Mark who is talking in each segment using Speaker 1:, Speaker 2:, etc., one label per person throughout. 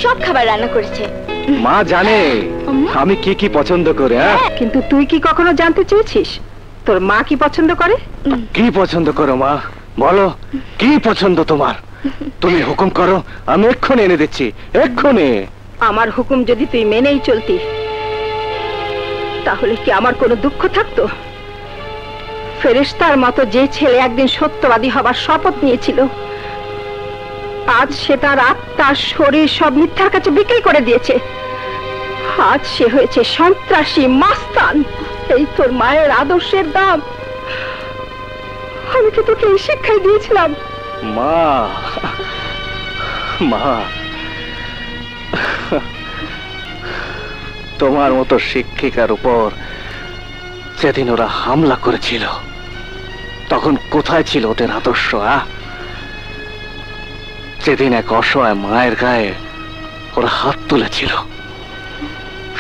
Speaker 1: সব খাবার রান্না করেছে।
Speaker 2: মা জানে আমি কি কি পছন্দ করে।
Speaker 3: কিন্তু তুই কি কখনো জানতে চেয়েছিস তোর মা কি পছন্দ করে?
Speaker 2: কি পছন্দ করো মা, বলো কি পছন্দ তোমার? তুমি হুকুম করো, আমি এক্ষুনি এনে দিচ্ছি, এক্ষুনি।
Speaker 3: আমার হুকুম যদি তুই মেনেই চলতি তাহলে কি আমার কোনো দুঃখ থাকতো? ফেরেশতার মতো যে ছেলে একদিন সত্যবাদী হবার শপথ নিয়েছিল, আজ সে তার আত্মা শরীর সব মিথ্যার কাছে বিক্রি করে দিয়েছে। আজ সে হয়েছে সন্ত্রাসী, মাস্তান। এই তোর মায়ের আদর্শের দাম। আমি কি তোকে এই শিক্ষাই দিয়েছিলাম?
Speaker 2: মা মা, তোমার মতো শিক্ষিকার উপর যেদিন ওরা হামলা করেছিল তখন কোথায় ছিল ওদের আদর্শ? যেদিন এক অসহায় মায়ের গায়ে ওরা হাত তুলেছিল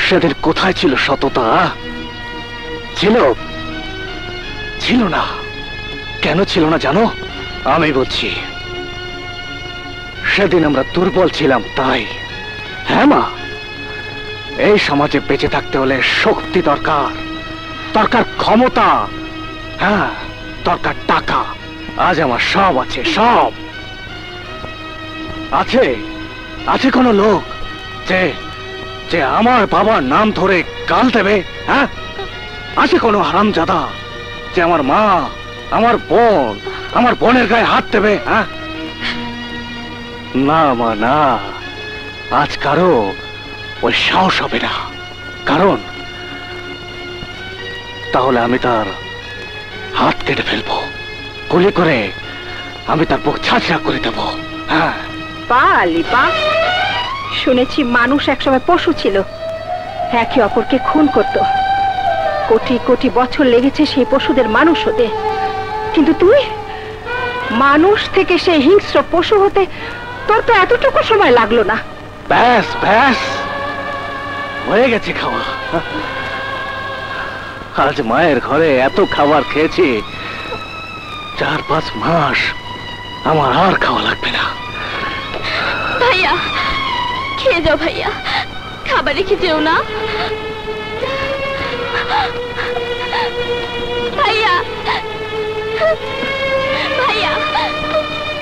Speaker 2: সেদিন কোথায় ছিল সততা? ছিল? ছিল না। কেন ছিল না জানো? আমি বলছি, সেদিন আমরা দুর্বল ছিলাম তাই। হ্যাঁ মা, এই সমাজে বেঁচে থাকতে হলে শক্তি দরকার, দরকার ক্ষমতা, হ্যাঁ দরকার টাকা। আজ আমার সব আছে, সব আছে। আছে কোনো লোক যে যে আমার বাবার নাম ধরে গাল দেবে? হ্যাঁ, আছে কোনো হারামজাদা যে আমার মা, আমার বোন, আমার বোনের গায়ে হাত দেবে? হ্যাঁ, না মা না, আজ কারো ওই সাহস হবে না। কারণ তাহলে আমি তার হাত কেটে ফেলবো, গুলি করে আমি তার বুক ছাঁচড়া করে দেব। হ্যাঁ।
Speaker 3: শুনেছি মানুষ একসময় পশু ছিল, একে অপরকে খুন করত। কোটি কোটি বছর লেগেছে সেই পশুদের মানুষ হতে, কিন্তু তুই মানুষ থেকে সেই হিংস্র পশু হতে তোর তো এতটুকু সময় লাগলো না।
Speaker 2: ব্যাস ব্যাস, হয়ে গেছে খাওয়া। আজ মায়ের ঘরে এত খাবার খেয়েছি, 4-5 মাস আমার আর খাওয়া লাগবে না।
Speaker 1: ভাইয়া খেয়ে যাও, ভাইয়া খাবার রেখে যেও না। ভাইয়া ভাইয়া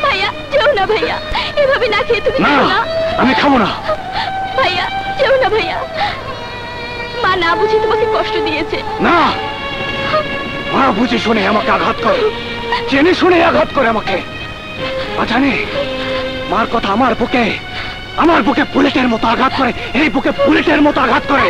Speaker 1: ভাইয়া যেও না, ভাইয়া এভাবে না খেয়ে তুমি যেও না।
Speaker 2: আমি খাবো না।
Speaker 1: ভাইয়া যেও না, ভাইয়া মা না বুঝে তোমাকে কষ্ট দিয়েছে।
Speaker 2: না, মা বুঝে শুনে আমাকে আঘাত করে, জেনে শুনে আঘাত করে আমাকে। জানি মার কথা আমার বুকে বুলেটের মতো আঘাত করে, এই বুকে বুলেটের মতো আঘাত করে।